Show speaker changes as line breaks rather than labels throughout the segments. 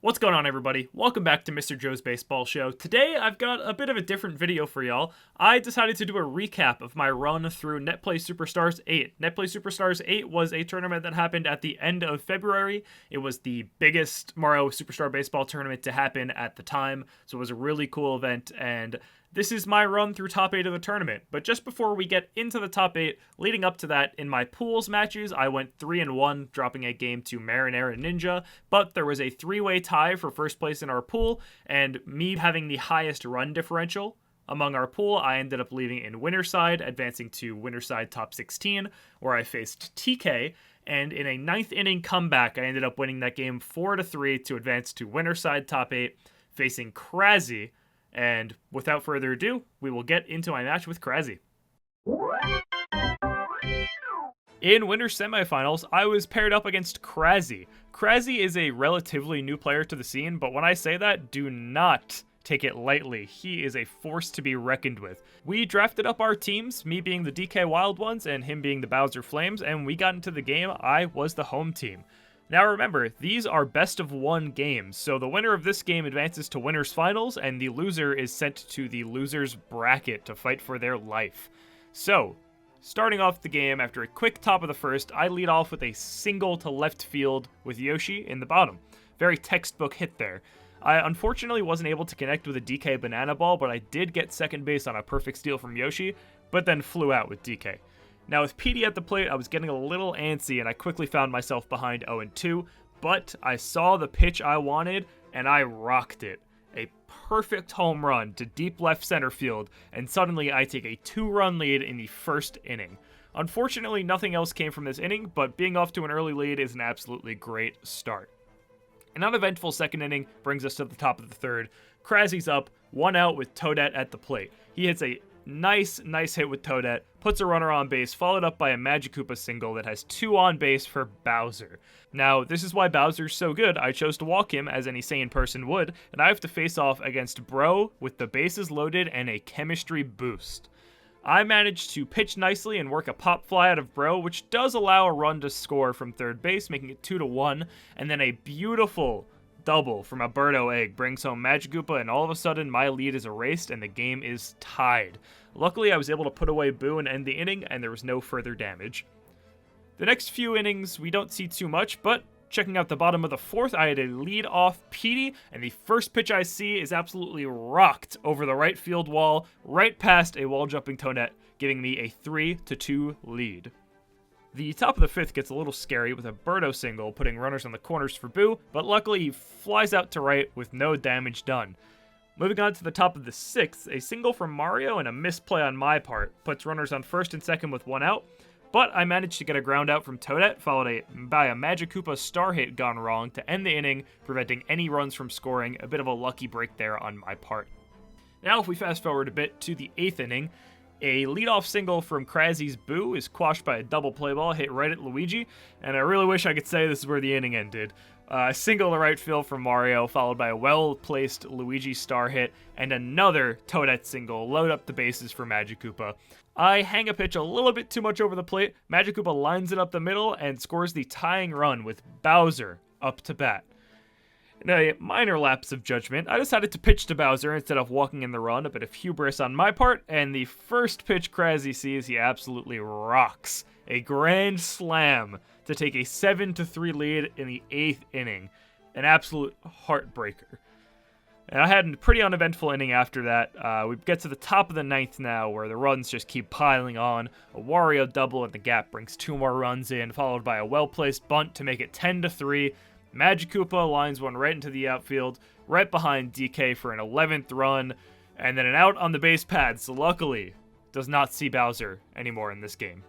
What's going on, everybody? Welcome back to Mr. Joe's Baseball Show. Today, I've got a bit of a different video for y'all. I decided to do a recap of my run through NetPlay Superstars 8. NetPlay Superstars 8 was a tournament that happened at the end of February. It was the biggest Mario Superstar Baseball tournament to happen at the time, so it was a really cool event, and this is my run through top 8 of the tournament. But just before we get into the top 8, leading up to that, in my pools matches, I went 3-1, dropping a game to Marinara Ninja, but there was a 3-way tie for first place in our pool, and me having the highest run differential among our pool, I ended up leaving in winner side, advancing to winner side top 16, where I faced TK, and in a 9th inning comeback, I ended up winning that game 4-3 to advance to winner side top 8, facing Krasy. And without further ado, we will get into my match with Krasy. In winter semifinals, I was paired up against Krasy. Krasy is a relatively new player to the scene, but when I say that, do not take it lightly. He is a force to be reckoned with. We drafted up our teams, me being the DK Wild Ones and him being the Bowser Flames, and we got into the game. I was the home team. Now remember, these are best of 1 games, so the winner of this game advances to winners finals, and the loser is sent to the losers bracket to fight for their life. So, starting off the game, after a quick top of the first, I lead off with a single to left field with Yoshi in the bottom. Very textbook hit there. I unfortunately wasn't able to connect with a DK Banana Ball, but I did get second base on a perfect steal from Yoshi, but then flew out with DK. Now with PD at the plate, I was getting a little antsy and I quickly found myself behind 0-2, but I saw the pitch I wanted and I rocked it. A perfect home run to deep left center field, and suddenly I take a 2-run lead in the first inning. Unfortunately, nothing else came from this inning, but being off to an early lead is an absolutely great start. An uneventful second inning brings us to the top of the third. Krasy's up, 1 out with Toadette at the plate. He hits a nice hit with Toadette, puts a runner on base, followed up by a Magikoopa single that has 2 on base for Bowser. Now, this is why Bowser's so good. I chose to walk him, as any sane person would, and I have to face off against Bro with the bases loaded and a chemistry boost. I managed to pitch nicely and work a pop fly out of Bro, which does allow a run to score from third base, making it 2-1, and then a beautiful double from a Birdo egg brings home Magikoopa, and all of a sudden my lead is erased and the game is tied. Luckily, I was able to put away Boo and end the inning, and there was no further damage. The next few innings, we don't see too much, but checking out the bottom of the 4th, I had a lead-off Petey, and the first pitch I see is absolutely rocked over the right field wall, right past a wall-jumping Toadette, giving me a 3-2 lead. The top of the 5th gets a little scary with a Birdo single, putting runners on the corners for Boo, but luckily he flies out to right with no damage done. Moving on to the top of the 6th, a single from Mario and a misplay on my part puts runners on first and second with 1 out, but I managed to get a ground out from Toadette, followed by a Magikoopa star hit gone wrong to end the inning, preventing any runs from scoring. A bit of a lucky break there on my part. Now if we fast forward a bit to the 8th inning, a leadoff single from Krasy's Boo is quashed by a double play ball hit right at Luigi, and I really wish I could say this is where the inning ended. A single to right field from Mario, followed by a well-placed Luigi star hit, and another Toadette single, load up the bases for Magikoopa. I hang a pitch a little bit too much over the plate, Magikoopa lines it up the middle, and scores the tying run with Bowser up to bat. In a minor lapse of judgment, I decided to pitch to Bowser instead of walking in the run, a bit of hubris on my part, and the first pitch Krasy sees, he absolutely rocks. A grand slam to take a 7-3 lead in the 8th inning. An absolute heartbreaker. And I had a pretty uneventful inning after that. We get to the top of the 9th now, where the runs just keep piling on. A Wario double in the gap brings 2 more runs in, followed by a well-placed bunt to make it 10-3. Magikoopa lines one right into the outfield, right behind DK for an 11th run, and then an out on the base pads, so luckily does not see Bowser anymore in this game.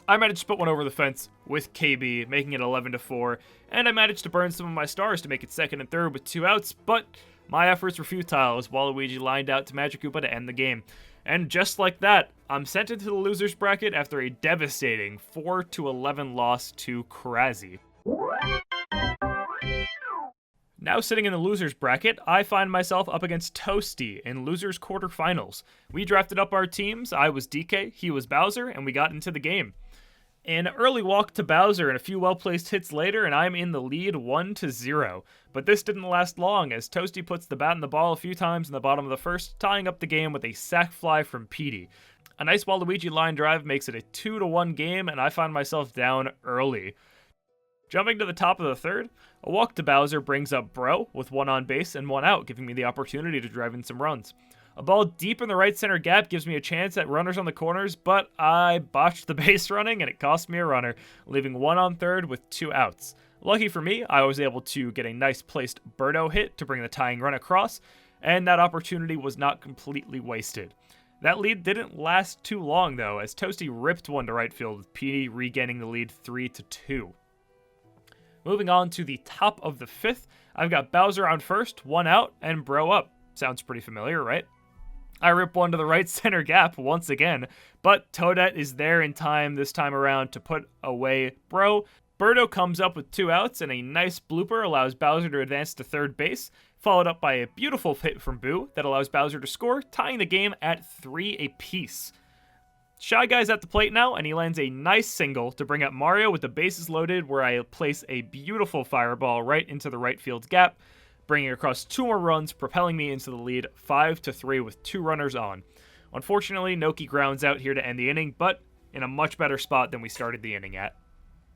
I managed to put one over the fence with KB, making it 11-4, and I managed to burn some of my stars to make it 2nd and 3rd with 2 outs, but my efforts were futile as Waluigi lined out to Magikoopa to end the game. And just like that, I'm sent into the losers bracket after a devastating 4-11 loss to Krasy. Now sitting in the losers bracket, I find myself up against Toasty in losers quarterfinals. We drafted up our teams. I was DK, he was Bowser, and we got into the game. An early walk to Bowser and a few well-placed hits later, and I'm in the lead 1-0. But this didn't last long, as Toasty puts the bat in the ball a few times in the bottom of the first, tying up the game with a sac fly from Petey. A nice Waluigi line drive makes it a 2-1 game, and I find myself down early. Jumping to the top of the third, a walk to Bowser brings up Bro with one on base and one out, giving me the opportunity to drive in some runs. A ball deep in the right center gap gives me a chance at runners on the corners, but I botched the base running and it cost me a runner, leaving one on third with two outs. Lucky for me, I was able to get a nice placed Birdo hit to bring the tying run across, and that opportunity was not completely wasted. That lead didn't last too long though, as Toasty ripped one to right field with Petey regaining the lead 3-2. Moving on to the top of the fifth, I've got Bowser on first, one out, and Bro up. Sounds pretty familiar, right? I rip one to the right center gap once again, but Toadette is there in time this time around to put away Bro. Birdo comes up with two outs, and a nice blooper allows Bowser to advance to third base, followed up by a beautiful hit from Boo that allows Bowser to score, tying the game at 3 apiece. Shy Guy's at the plate now, and he lands a nice single to bring up Mario with the bases loaded, where I place a beautiful fireball right into the right field gap, bringing across two more runs, propelling me into the lead 5-3 with two runners on. Unfortunately, Noki grounds out here to end the inning, but in a much better spot than we started the inning at.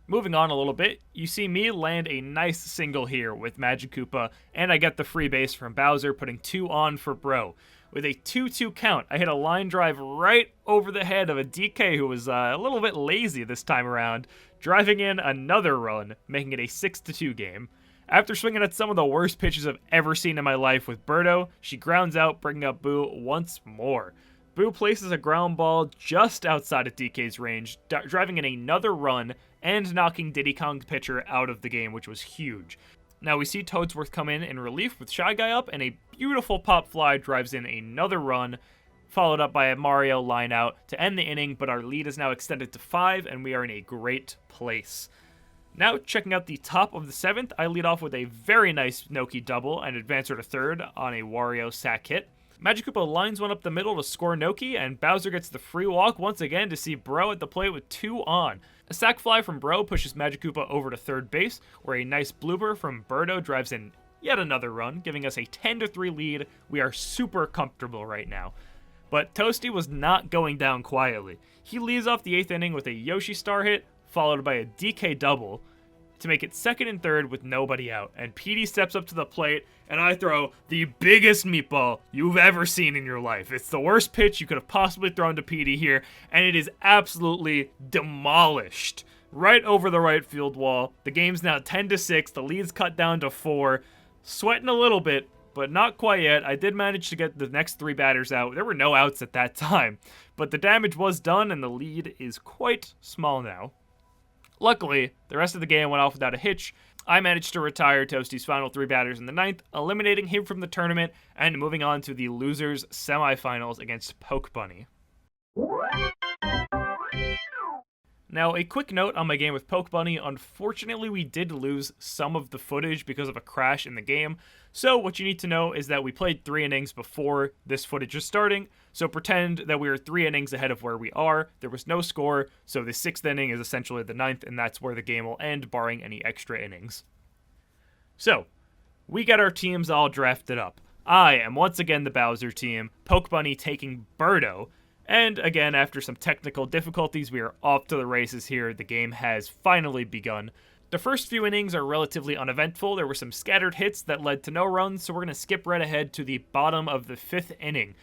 Moving on a little bit, you see me land a nice single here with Magikoopa, and I get the free base from Bowser, putting two on for Bro. With a 2-2 count, I hit a line drive right over the head of a DK who was a little bit lazy this time around, driving in another run, making it a 6-2 game. After swinging at some of the worst pitches I've ever seen in my life with Birdo, she grounds out, bringing up Boo once more. Boo places a ground ball just outside of DK's range, driving in another run and knocking Diddy Kong's pitcher out of the game, which was huge. Now we see Toadsworth come in relief with Shy Guy up, and a beautiful pop fly drives in another run, followed up by a Mario line out to end the inning, but our lead is now extended to 5, and we are in a great place. Now, checking out the top of the 7th, I lead off with a very nice Noki double and advance her to third on a Wario sac hit. Magikoopa lines one up the middle to score Noki, and Bowser gets the free walk once again to see Bro at the plate with two on. A sac fly from Bro pushes Magikoopa over to third base, where a nice blooper from Birdo drives in yet another run, giving us a 10-3 lead. We are super comfortable right now. But Toasty was not going down quietly. He leads off the 8th inning with a Yoshi star hit, followed by a DK double, to make it second and third with nobody out. And Petey steps up to the plate, and I throw the biggest meatball you've ever seen in your life. It's the worst pitch you could have possibly thrown to Petey here, and it is absolutely demolished right over the right field wall. The game's now 10-6. The lead's cut down to 4. Sweating a little bit, but not quite yet. I did manage to get the next 3 batters out. There were no outs at that time, but the damage was done, and the lead is quite small now. Luckily, the rest of the game went off without a hitch. I managed to retire Toasty's final 3 batters in the 9th, eliminating him from the tournament and moving on to the losers semifinals against Poke Bunny. Now, a quick note on my game with Poke Bunny. Unfortunately, we did lose some of the footage because of a crash in the game. So what you need to know is that we played 3 innings before this footage is starting. So pretend that we are 3 innings ahead of where we are. There was no score, so the 6th inning is essentially the 9th, and that's where the game will end, barring any extra innings. So, we got our teams all drafted up. I am once again the Bowser team, Poke Bunny taking Birdo. And again, after some technical difficulties, we are off to the races here. The game has finally begun. The first few innings are relatively uneventful. There were some scattered hits that led to no runs, so we're going to skip right ahead to the bottom of the 5th inning.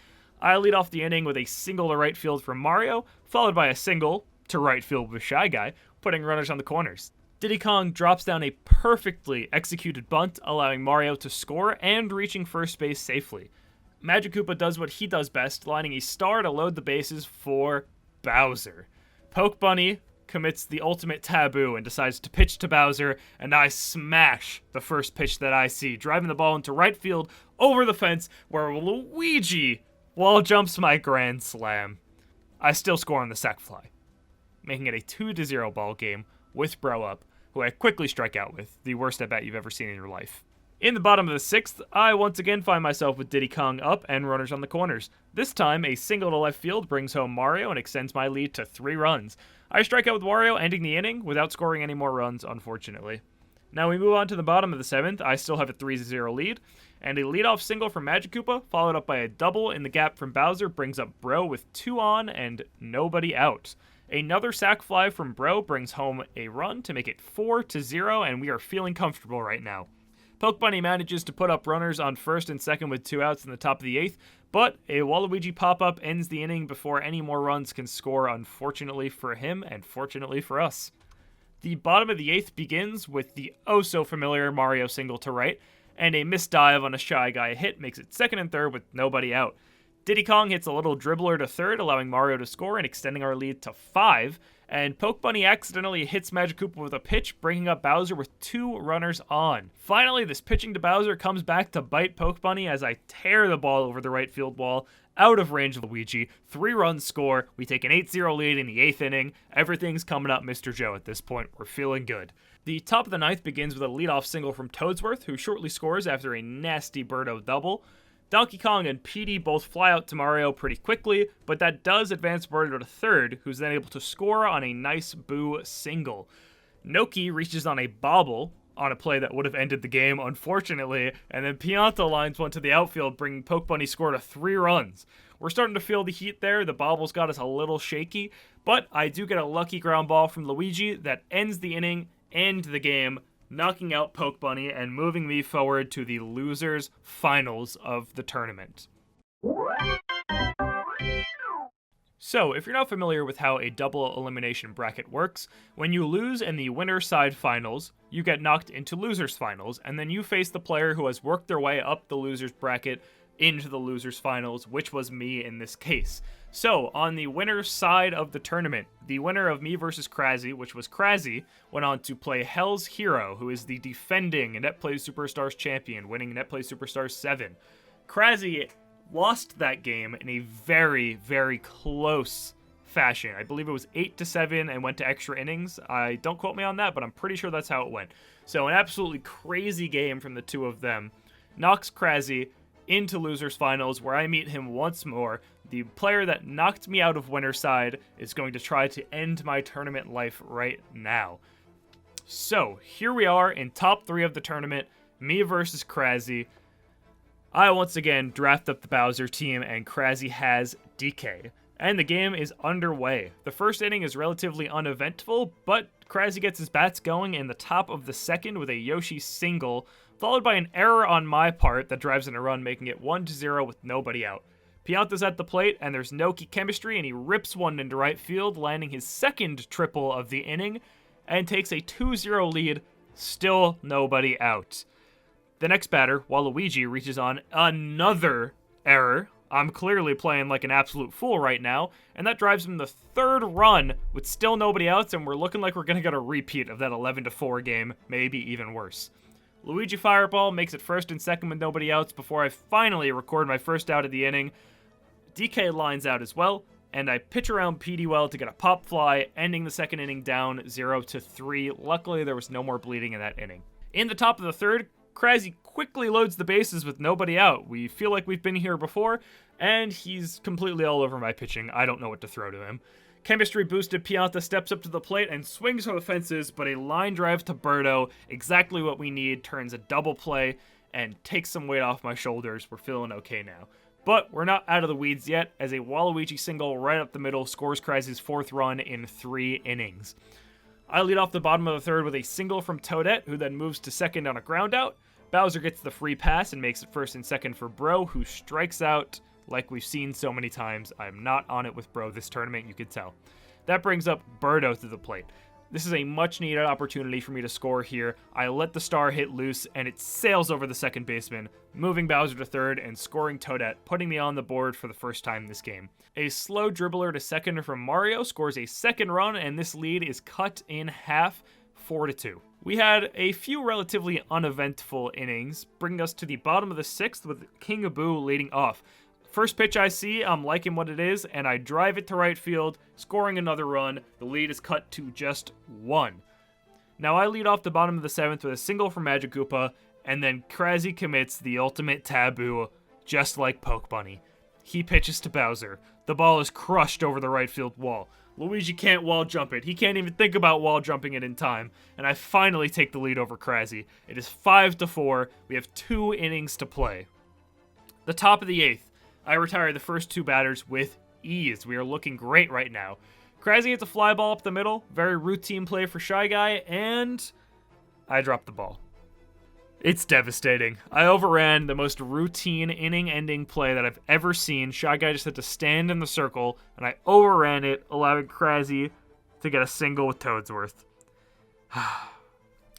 I lead off the inning with a single to right field from Mario, followed by a single to right field with Shy Guy, putting runners on the corners. Diddy Kong drops down a perfectly executed bunt, allowing Mario to score and reaching first base safely. Magikoopa does what he does best, lining a star to load the bases for Bowser. Poke Bunny commits the ultimate taboo and decides to pitch to Bowser, and I smash the first pitch that I see, driving the ball into right field over the fence, where Luigi wall jumps my grand slam. I still score on the sac fly, making it a 2-0 ball game with Bro up, who I quickly strike out with, the worst at bat you've ever seen in your life. In the bottom of the 6th, I once again find myself with Diddy Kong up and runners on the corners. This time, a single to left field brings home Mario and extends my lead to 3 runs. I strike out with Wario, ending the inning without scoring any more runs, unfortunately. Now we move on to the bottom of the 7th. I still have a 3-0 lead, and a leadoff single from Magikoopa, followed up by a double in the gap from Bowser, brings up Bro with 2 on and nobody out. Another sac fly from Bro brings home a run to make it 4-0, and we are feeling comfortable right now. Poke Bunny manages to put up runners on first and second with 2 outs in the top of the 8th, but a Waluigi pop-up ends the inning before any more runs can score, unfortunately for him and fortunately for us. The bottom of the 8th begins with the oh-so-familiar Mario single to right, and a missed dive on a Shy Guy hit makes it second and third with nobody out. Diddy Kong hits a little dribbler to third, allowing Mario to score and extending our lead to 5, and Poke Bunny accidentally hits Magikoopa with a pitch, bringing up Bowser with 2 runners on. Finally, this pitching to Bowser comes back to bite Poke Bunny as I tear the ball over the right field wall, out of range of Luigi. 3 runs score, we take an 8-0 lead in the 8th inning. Everything's coming up Mr. Joe at this point, we're feeling good. The top of the 9th begins with a leadoff single from Toadsworth, who shortly scores after a nasty Birdo double. Donkey Kong and Petey both fly out to Mario pretty quickly, but that does advance Birdo to third, who's then able to score on a nice Boo single. Noki reaches on a bobble on a play that would have ended the game, unfortunately, and then Pianta lines one to the outfield, bringing Poke Bunny score to 3 runs. We're starting to feel the heat there, the bobbles got us a little shaky, but I do get a lucky ground ball from Luigi that ends the inning and the game, knocking out Poke Bunny and moving me forward to the losers finals of the tournament. So, if you're not familiar with how a double elimination bracket works, when you lose in the winner side finals, you get knocked into losers finals, and then you face the player who has worked their way up the losers bracket into the losers finals, which was me in this case. So, on the winner's side of the tournament, the winner of me versus Krasy, which was Krasy, went on to play Hell's Hero, who is the defending NetPlay Superstars champion, winning NetPlay Superstars 7. Krasy lost that game in a very, very close fashion. I believe it was 8-7 and went to extra innings. Don't quote me on that, but I'm pretty sure that's how it went. So, an absolutely crazy game from the two of them knocks Krasy into losers finals, where I meet him once more. The player that knocked me out of winner's side is going to try to end my tournament life right now. So, here we are in top 3 of the tournament, me versus Krasy. I once again draft up the Bowser team, and Krasy has DK. And the game is underway. The first inning is relatively uneventful, but Krasy gets his bats going in the top of the 2nd with a Yoshi single, followed by an error on my part that drives in a run, making it 1-0 with nobody out. Pianta's at the plate, and there's no chemistry, and he rips one into right field, landing his 2nd triple of the inning, and takes a 2-0 lead, still nobody out. The next batter, Waluigi, reaches on another error. I'm clearly playing like an absolute fool right now, and that drives him the 3rd run with still nobody outs, and we're looking like we're going to get a repeat of that 11-4 game, maybe even worse. Luigi Fireball makes it 1st and 2nd with nobody outs before I finally record my first out of the inning. DK lines out as well, and I pitch around Petey well to get a pop fly, ending the 2nd inning down 0-3. Luckily, there was no more bleeding in that inning. In the top of the 3rd, Krasy quickly loads the bases with nobody out. We feel like we've been here before, and he's completely all over my pitching. I don't know what to throw to him. Chemistry boosted Pianta steps up to the plate and swings for the fences, but a line drive to Birdo, exactly what we need, turns a double play and takes some weight off my shoulders. We're feeling okay now. But we're not out of the weeds yet, as a Waluigi single right up the middle scores Krasy's 4th run in 3 innings. I lead off the bottom of the 3rd with a single from Toadette, who then moves to 2nd on a ground out. Bowser gets the free pass and makes it 1st and 2nd for Bro, who strikes out like we've seen so many times. I'm not on it with Bro this tournament, you could tell. That brings up Birdo to the plate. This is a much-needed opportunity for me to score here. I let the star hit loose, and it sails over the 2nd baseman, moving Bowser to 3rd and scoring Toadette, putting me on the board for the first time this game. A slow dribbler to 2nd from Mario scores a 2nd run, and this lead is cut in half, 4-2. We had a few relatively uneventful innings, bringing us to the bottom of the 6th with King Boo leading off. First pitch I see, I'm liking what it is, and I drive it to right field, scoring another run. The lead is cut to just 1. Now I lead off the bottom of the 7th with a single from Magikoopa, and then Krasy commits the ultimate taboo, just like Poke Bunny. He pitches to Bowser. The ball is crushed over the right field wall. Luigi can't wall jump it. He can't even think about wall jumping it in time. And I finally take the lead over Krasi. It is 5-4. We have 2 innings to play. The top of the 8th, I retire the first 2 batters with ease. We are looking great right now. Krasi hits a fly ball up the middle. Very routine play for Shy Guy. And I drop the ball. It's devastating. I overran the most routine inning-ending play that I've ever seen. Shy Guy just had to stand in the circle, and I overran it, allowing Krasi to get a single with Toadsworth.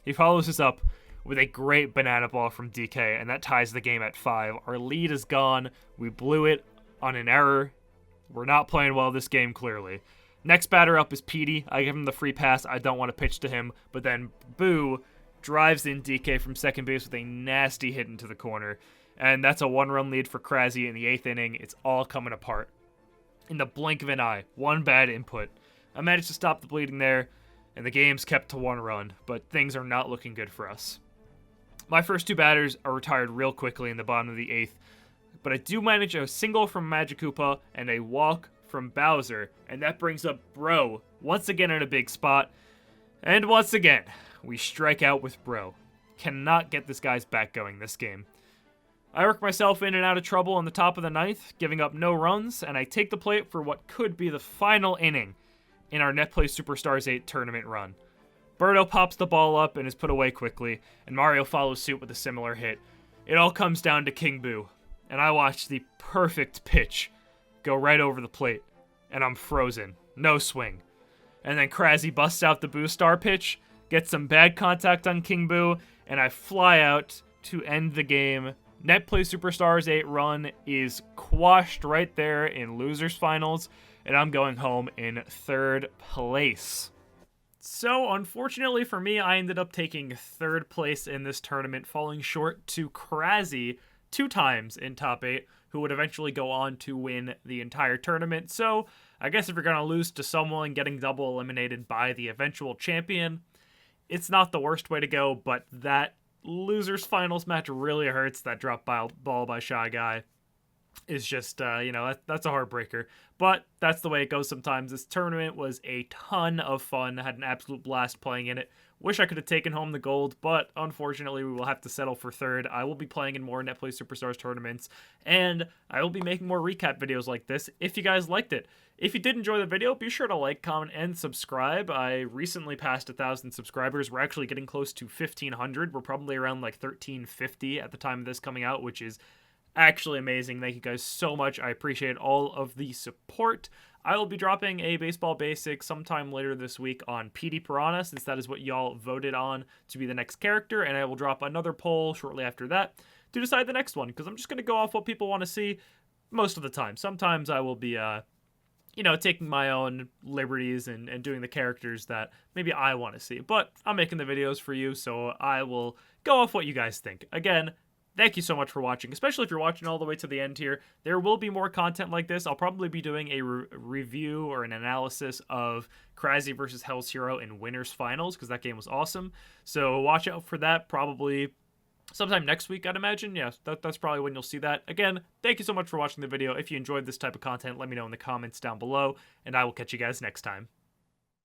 He follows this up with a great banana ball from DK, and that ties the game at 5. Our lead is gone. We blew it on an error. We're not playing well this game, clearly. Next batter up is Petey. I give him the free pass. I don't want to pitch to him, but then Boo drives in DK from second base with a nasty hit into the corner. And that's a 1-run lead for Krasi in the 8th inning. It's all coming apart. In the blink of an eye, 1 bad input. I managed to stop the bleeding there, and the game's kept to 1 run, but things are not looking good for us. My first 2 batters are retired real quickly in the bottom of the 8th, but I do manage a single from Magikoopa and a walk from Bowser, and that brings up Bro once again in a big spot. And once again, we strike out with Bro. Cannot get this guy's back going this game. I work myself in and out of trouble in the top of the 9th, giving up no runs, and I take the plate for what could be the final inning in our Netplay Superstars 8 tournament run. Birdo pops the ball up and is put away quickly, and Mario follows suit with a similar hit. It all comes down to King Boo, and I watch the perfect pitch go right over the plate, and I'm frozen. No swing. And then Krasi busts out the Boo Star pitch, gets some bad contact on King Boo, and I fly out to end the game. Netplay Superstars 8 run is quashed right there in losers finals, and I'm going home in 3rd place. So, unfortunately for me, I ended up taking 3rd place in this tournament, falling short to Krasi 2 times in top 8, who would eventually go on to win the entire tournament. So, I guess if you're going to lose to someone getting double eliminated by the eventual champion, it's not the worst way to go, but that losers finals match really hurts. That drop ball by Shy Guy is just, that's a heartbreaker. But that's the way it goes sometimes. This tournament was a ton of fun. I had an absolute blast playing in it. Wish I could have taken home the gold, but unfortunately we will have to settle for 3rd. I will be playing in more Netplay Superstars tournaments, and I will be making more recap videos like this if you guys liked it. If you did enjoy the video, be sure to like, comment, and subscribe. I recently passed 1,000 subscribers. We're actually getting close to 1,500. We're probably around like 1,350 at the time of this coming out, which is actually amazing. Thank you guys so much. I appreciate all of the support. I will be dropping a Baseball Basics sometime later this week on Petey Piranha, since that is what y'all voted on to be the next character, and I will drop another poll shortly after that to decide the next one, because I'm just going to go off what people want to see most of the time. Sometimes I will be, taking my own liberties and doing the characters that maybe I want to see, but I'm making the videos for you, so I will go off what you guys think. Again, thank you so much for watching, especially if you're watching all the way to the end here. There will be more content like this. I'll probably be doing a review or an analysis of Krasi versus Hell's Hero in Winners Finals, because that game was awesome. So watch out for that, probably sometime next week, I'd imagine. Yeah, that's probably when you'll see that. Again, thank you so much for watching the video. If you enjoyed this type of content, let me know in the comments down below, and I will catch you guys next time.